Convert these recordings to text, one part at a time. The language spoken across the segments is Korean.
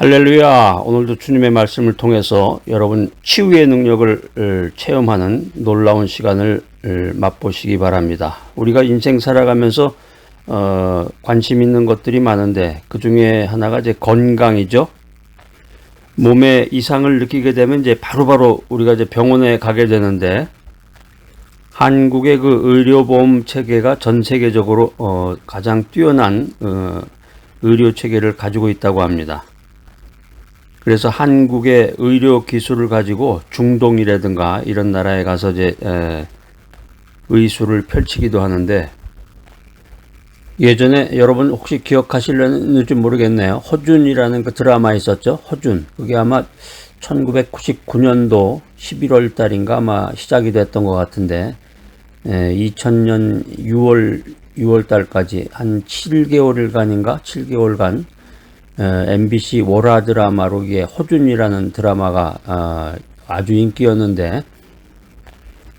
할렐루야! 오늘도 주님의 말씀을 통해서 여러분 치유의 능력을 체험하는 놀라운 시간을 맛보시기 바랍니다. 우리가 인생 살아가면서 관심 있는 것들이 많은데 그 중에 하나가 이제 건강이죠. 몸에 이상을 느끼게 되면 이제 바로바로 우리가 이제 병원에 가게 되는데 한국의 그 의료보험 체계가 전 세계적으로 가장 뛰어난 의료 체계를 가지고 있다고 합니다. 그래서 한국의 의료 기술을 가지고 중동이라든가 이런 나라에 가서 이제 의술을 펼치기도 하는데, 예전에 여러분 혹시 기억하실는지 모르겠네요. 허준이라는 그 드라마 있었죠. 허준. 그게 아마 1999년도 11월 달인가 아마 시작이 됐던 것 같은데 2000년 6월 달까지 한 7개월간 MBC 월화 드라마로 이게 허준이라는 드라마가 아주 인기였는데,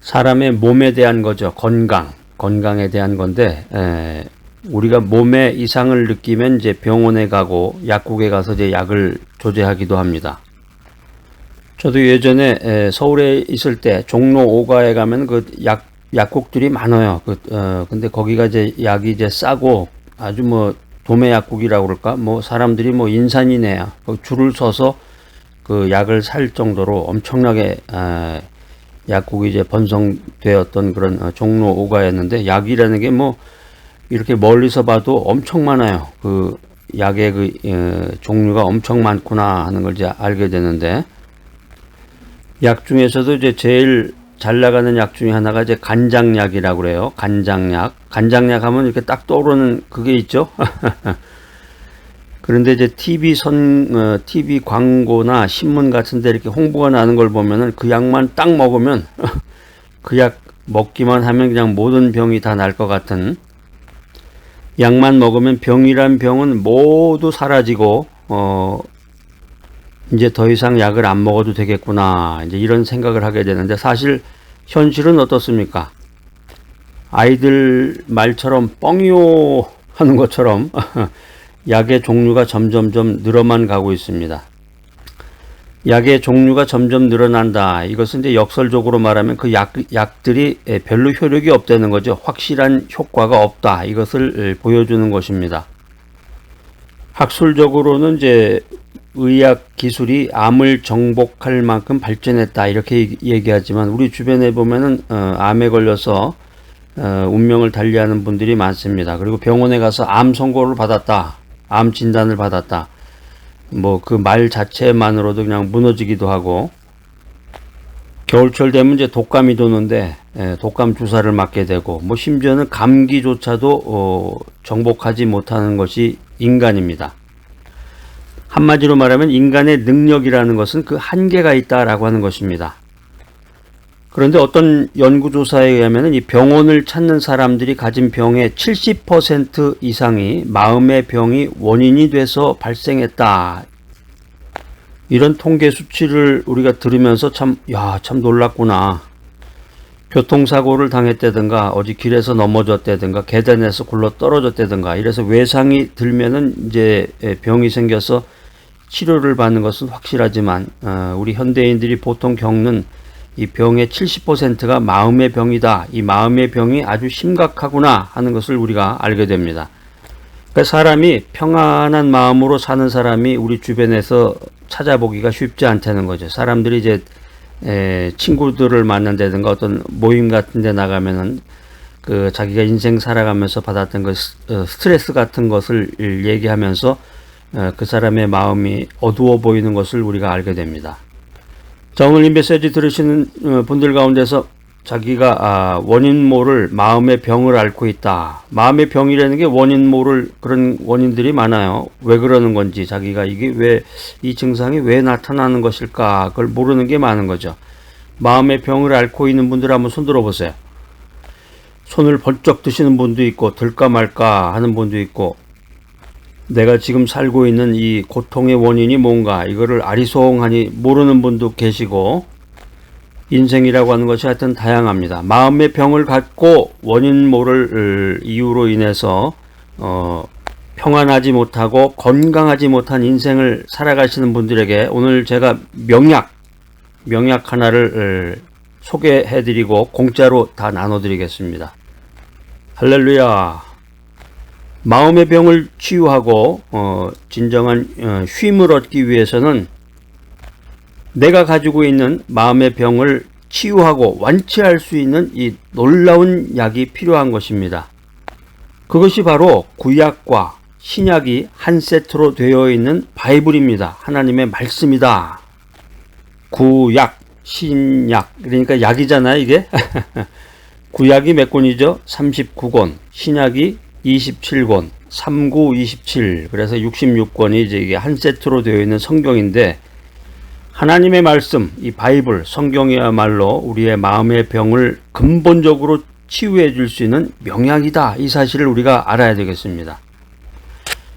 사람의 몸에 대한 거죠. 건강에 대한 건데, 우리가 몸에 이상을 느끼면 이제 병원에 가고 약국에 가서 이제 약을 조제하기도 합니다. 저도 예전에 서울에 있을 때 종로 5가에 가면 그 약국들이 많아요. 근데 거기가 이제 약이 이제 싸고 아주 뭐 도매 약국이라고 그럴까? 뭐 사람들이 뭐 인산이네요. 줄을 서서 그 약을 살 정도로 엄청나게 약국이 이제 번성되었던 그런 종로 5가였는데, 약이라는 게 뭐 이렇게 멀리서 봐도 엄청 많아요. 그 약의 그 종류가 엄청 많구나 하는 걸 이제 알게 되는데, 약 중에서도 이제 제일 잘 나가는 약 중에 하나가 이제 간장약이라고 그래요. 간장약 하면 이렇게 딱 떠오르는 그게 있죠. 그런데 이제 TV 광고나 신문 같은 데 이렇게 홍보가 나는 걸 보면은 그 약만 딱 먹으면 그 약 먹기만 하면 그냥 모든 병이 다 날 것 같은, 약만 먹으면 병이란 병은 모두 사라지고 이제 더 이상 약을 안 먹어도 되겠구나, 이제 이런 생각을 하게 되는데, 사실 현실은 어떻습니까? 아이들 말처럼 뻥이요 하는 것처럼 약의 종류가 점점점 늘어만 가고 있습니다. 약의 종류가 점점 늘어난다. 이것은 이제 역설적으로 말하면 그 약들이 별로 효력이 없다는 거죠. 확실한 효과가 없다. 이것을 보여주는 것입니다. 학술적으로는 이제 의학 기술이 암을 정복할 만큼 발전했다 이렇게 얘기하지만, 우리 주변에 보면은 암에 걸려서 운명을 달리하는 분들이 많습니다. 그리고 병원에 가서 암 선고를 받았다, 암 진단을 받았다, 뭐 그 말 자체만으로도 그냥 무너지기도 하고, 겨울철 되면 이제 독감이 도는데 독감 주사를 맞게 되고, 뭐 심지어는 감기조차도 정복하지 못하는 것이 인간입니다. 한마디로 말하면 인간의 능력이라는 것은 그 한계가 있다라고 하는 것입니다. 그런데 어떤 연구조사에 의하면 이 병원을 찾는 사람들이 가진 병의 70% 이상이 마음의 병이 원인이 돼서 발생했다. 이런 통계 수치를 우리가 들으면서 참 놀랐구나. 교통사고를 당했다든가 어디 길에서 넘어졌다든가 계단에서 굴러 떨어졌다든가 이래서 외상이 들면은 이제 병이 생겨서 치료를 받는 것은 확실하지만, 우리 현대인들이 보통 겪는 이 병의 70%가 마음의 병이다. 이 마음의 병이 아주 심각하구나 하는 것을 우리가 알게 됩니다. 그러니까 사람이 평안한 마음으로 사는 사람이 우리 주변에서 찾아보기가 쉽지 않다는 거죠. 사람들이 이제 친구들을 만난다든가 어떤 모임 같은 데 나가면은 그 자기가 인생 살아가면서 받았던 그 스트레스 같은 것을 얘기하면서 그 사람의 마음이 어두워 보이는 것을 우리가 알게 됩니다. 자, 오늘 이 메시지 들으시는 분들 가운데서 자기가 원인 모를 마음의 병을 앓고 있다. 마음의 병이라는 게 원인 모를 그런 원인들이 많아요. 왜 그러는 건지, 자기가 이게 왜, 이 증상이 왜 나타나는 것일까, 그걸 모르는 게 많은 거죠. 마음의 병을 앓고 있는 분들 한번 손 들어보세요. 손을 번쩍 드시는 분도 있고, 들까 말까 하는 분도 있고, 내가 지금 살고 있는 이 고통의 원인이 뭔가 이거를 아리송하니 모르는 분도 계시고, 인생이라고 하는 것이 하여튼 다양합니다. 마음의 병을 갖고 원인 모를 이유로 인해서 평안하지 못하고 건강하지 못한 인생을 살아가시는 분들에게 오늘 제가 명약 하나를 소개해드리고 공짜로 다 나눠드리겠습니다. 할렐루야. 마음의 병을 치유하고 진정한 쉼을 얻기 위해서는 내가 가지고 있는 마음의 병을 치유하고 완치할 수 있는 이 놀라운 약이 필요한 것입니다. 그것이 바로 구약과 신약이 한 세트로 되어 있는 바이블입니다. 하나님의 말씀이다. 구약, 신약, 그러니까 약이잖아요, 이게. 구약이 몇 권이죠? 39권, 신약이 27권, 39, 27, 그래서 66권이 이제 이게 한 세트로 되어 있는 성경인데, 하나님의 말씀, 이 바이블, 성경이야말로 우리의 마음의 병을 근본적으로 치유해 줄 수 있는 명약이다. 이 사실을 우리가 알아야 되겠습니다.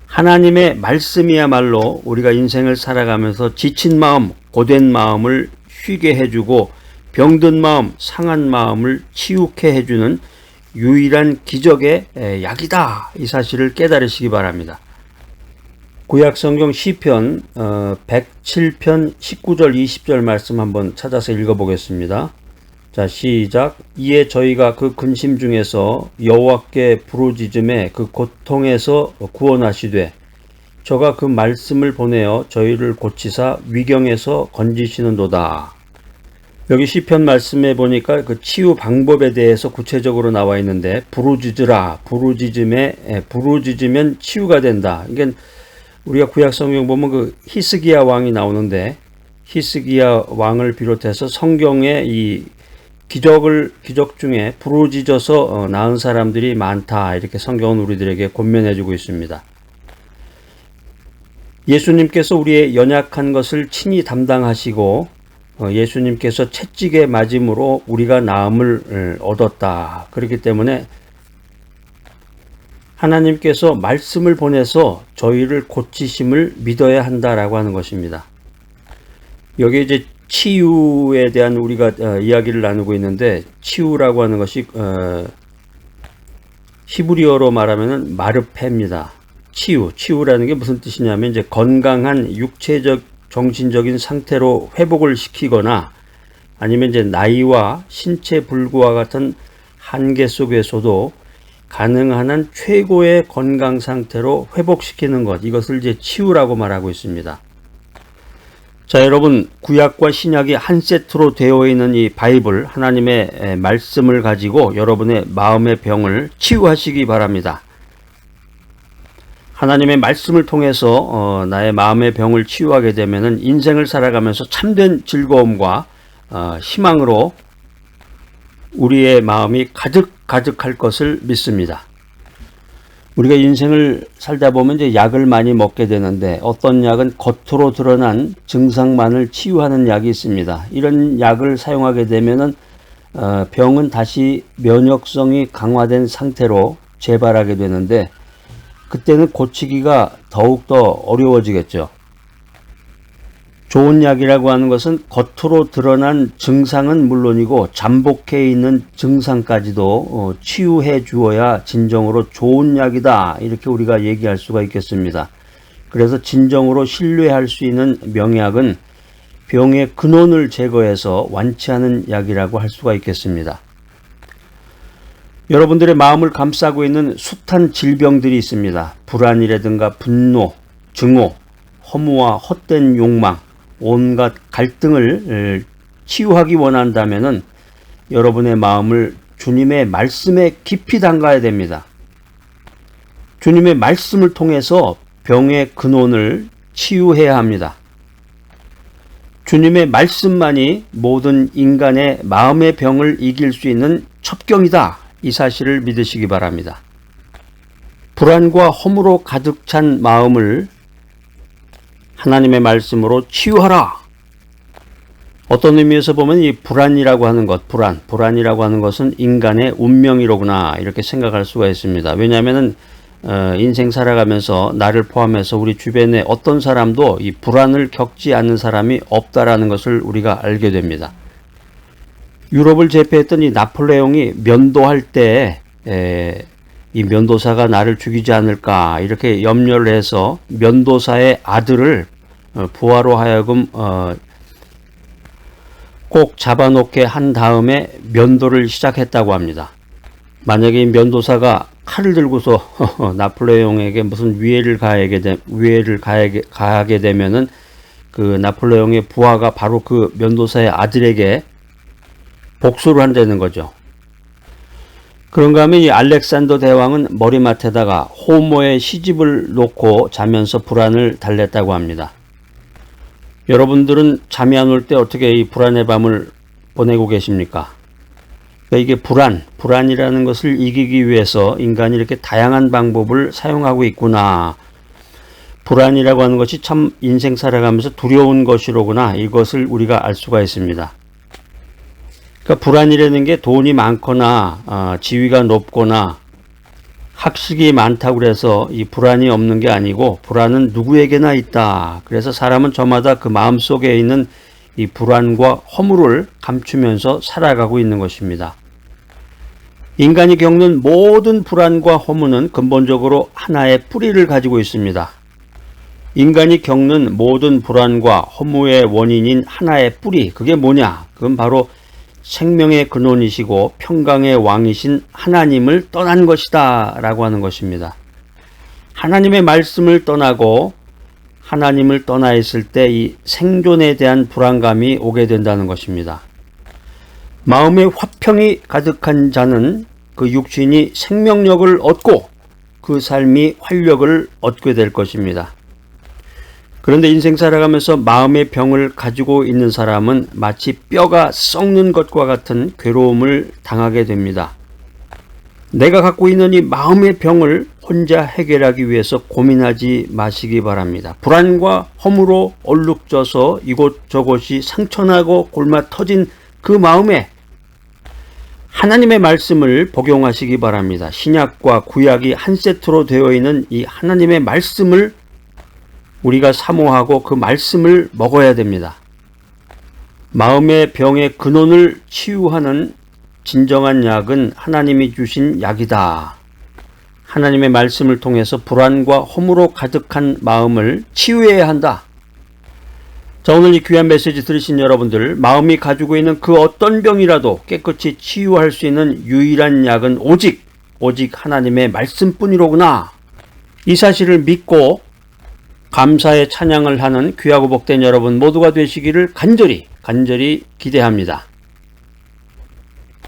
하나님의 말씀이야말로 우리가 인생을 살아가면서 지친 마음, 고된 마음을 쉬게 해주고 병든 마음, 상한 마음을 치유케 해주는 유일한 기적의 약이다. 이 사실을 깨달으시기 바랍니다. 구약성경 시편 107편 19절 20절 말씀 한번 찾아서 읽어보겠습니다. 자, 시작. 이에 저희가 그 근심 중에서 여호와께 부르짖음에 그 고통에서 구원하시되 저가 그 말씀을 보내어 저희를 고치사 위경에서 건지시는도다. 여기 시편 말씀에 보니까 그 치유 방법에 대해서 구체적으로 나와 있는데 부르짖으라, 부르짖으면 치유가 된다. 이게 우리가 구약 성경 보면 그 히스기야 왕이 나오는데 히스기야 왕을 비롯해서 성경의 이 기적 중에 부르짖어서 나은 사람들이 많다. 이렇게 성경은 우리들에게 권면해주고 있습니다. 예수님께서 우리의 연약한 것을 친히 담당하시고 예수님께서 채찍에 맞음으로 우리가 나음을 얻었다. 그렇기 때문에 하나님께서 말씀을 보내서 저희를 고치심을 믿어야 한다라고 하는 것입니다. 여기 이제 치유에 대한 우리가 이야기를 나누고 있는데 치유라고 하는 것이 히브리어로 말하면은 마르페입니다. 치유라는 게 무슨 뜻이냐면 이제 건강한 육체적 정신적인 상태로 회복을 시키거나 아니면 이제 나이와 신체 불구와 같은 한계 속에서도 가능한 한 최고의 건강 상태로 회복시키는 것, 이것을 이제 치유라고 말하고 있습니다. 자, 여러분, 구약과 신약이 한 세트로 되어 있는 이 바이블, 하나님의 말씀을 가지고 여러분의 마음의 병을 치유하시기 바랍니다. 하나님의 말씀을 통해서 나의 마음의 병을 치유하게 되면은 인생을 살아가면서 참된 즐거움과 희망으로 우리의 마음이 가득할 것을 믿습니다. 우리가 인생을 살다 보면 이제 약을 많이 먹게 되는데 어떤 약은 겉으로 드러난 증상만을 치유하는 약이 있습니다. 이런 약을 사용하게 되면은 병은 다시 면역성이 강화된 상태로 재발하게 되는데 그때는 고치기가 더욱더 어려워지겠죠. 좋은 약이라고 하는 것은 겉으로 드러난 증상은 물론이고 잠복해 있는 증상까지도 치유해 주어야 진정으로 좋은 약이다. 이렇게 우리가 얘기할 수가 있겠습니다. 그래서 진정으로 신뢰할 수 있는 명약은 병의 근원을 제거해서 완치하는 약이라고 할 수가 있겠습니다. 여러분들의 마음을 감싸고 있는 숱한 질병들이 있습니다. 불안이라든가 분노, 증오, 허무와 헛된 욕망, 온갖 갈등을 치유하기 원한다면은 여러분의 마음을 주님의 말씀에 깊이 담가야 됩니다. 주님의 말씀을 통해서 병의 근원을 치유해야 합니다. 주님의 말씀만이 모든 인간의 마음의 병을 이길 수 있는 첩경이다. 이 사실을 믿으시기 바랍니다. 불안과 허무로 가득 찬 마음을 하나님의 말씀으로 치유하라. 어떤 의미에서 보면 이 불안이라고 하는 것, 불안이라고 하는 것은 인간의 운명이로구나 이렇게 생각할 수가 있습니다. 왜냐하면은 인생 살아가면서 나를 포함해서 우리 주변에 어떤 사람도 이 불안을 겪지 않는 사람이 없다라는 것을 우리가 알게 됩니다. 유럽을 제패했던 이 나폴레옹이 면도할 때 이 면도사가 나를 죽이지 않을까 이렇게 염려를 해서 면도사의 아들을 부하로 하여금 꼭 잡아놓게 한 다음에 면도를 시작했다고 합니다. 만약에 이 면도사가 칼을 들고서 나폴레옹에게 무슨 위해를 가하게 되면은 그 나폴레옹의 부하가 바로 그 면도사의 아들에게 복수를 한다는 거죠. 그런가 하면 이 알렉산더 대왕은 머리맡에다가 호모의 시집을 놓고 자면서 불안을 달랬다고 합니다. 여러분들은 잠이 안 올 때 어떻게 이 불안의 밤을 보내고 계십니까? 그러니까 이게 불안이라는 것을 이기기 위해서 인간이 이렇게 다양한 방법을 사용하고 있구나. 불안이라고 하는 것이 참 인생 살아가면서 두려운 것이로구나. 이것을 우리가 알 수가 있습니다. 그러니까 불안이라는 게 돈이 많거나 지위가 높거나 학식이 많다고 그래서 이 불안이 없는 게 아니고 불안은 누구에게나 있다. 그래서 사람은 저마다 그 마음속에 있는 이 불안과 허물을 감추면서 살아가고 있는 것입니다. 인간이 겪는 모든 불안과 허물은 근본적으로 하나의 뿌리를 가지고 있습니다. 인간이 겪는 모든 불안과 허무의 원인인 하나의 뿌리, 그게 뭐냐? 그건 바로 생명의 근원이시고 평강의 왕이신 하나님을 떠난 것이다 라고 하는 것입니다. 하나님의 말씀을 떠나고 하나님을 떠나 있을 때 이 생존에 대한 불안감이 오게 된다는 것입니다. 마음의 화평이 가득한 자는 그 육신이 생명력을 얻고 그 삶이 활력을 얻게 될 것입니다. 그런데 인생 살아가면서 마음의 병을 가지고 있는 사람은 마치 뼈가 썩는 것과 같은 괴로움을 당하게 됩니다. 내가 갖고 있는 이 마음의 병을 혼자 해결하기 위해서 고민하지 마시기 바랍니다. 불안과 허무로 얼룩져서 이곳저곳이 상처나고 골마 터진 그 마음에 하나님의 말씀을 복용하시기 바랍니다. 신약과 구약이 한 세트로 되어 있는 이 하나님의 말씀을 우리가 사모하고 그 말씀을 먹어야 됩니다. 마음의 병의 근원을 치유하는 진정한 약은 하나님이 주신 약이다. 하나님의 말씀을 통해서 불안과 허무로 가득한 마음을 치유해야 한다. 자, 오늘 이 귀한 메시지 들으신 여러분들, 마음이 가지고 있는 그 어떤 병이라도 깨끗이 치유할 수 있는 유일한 약은 오직 하나님의 말씀뿐이로구나. 이 사실을 믿고 감사의 찬양을 하는 귀하고 복된 여러분 모두가 되시기를 간절히 기대합니다.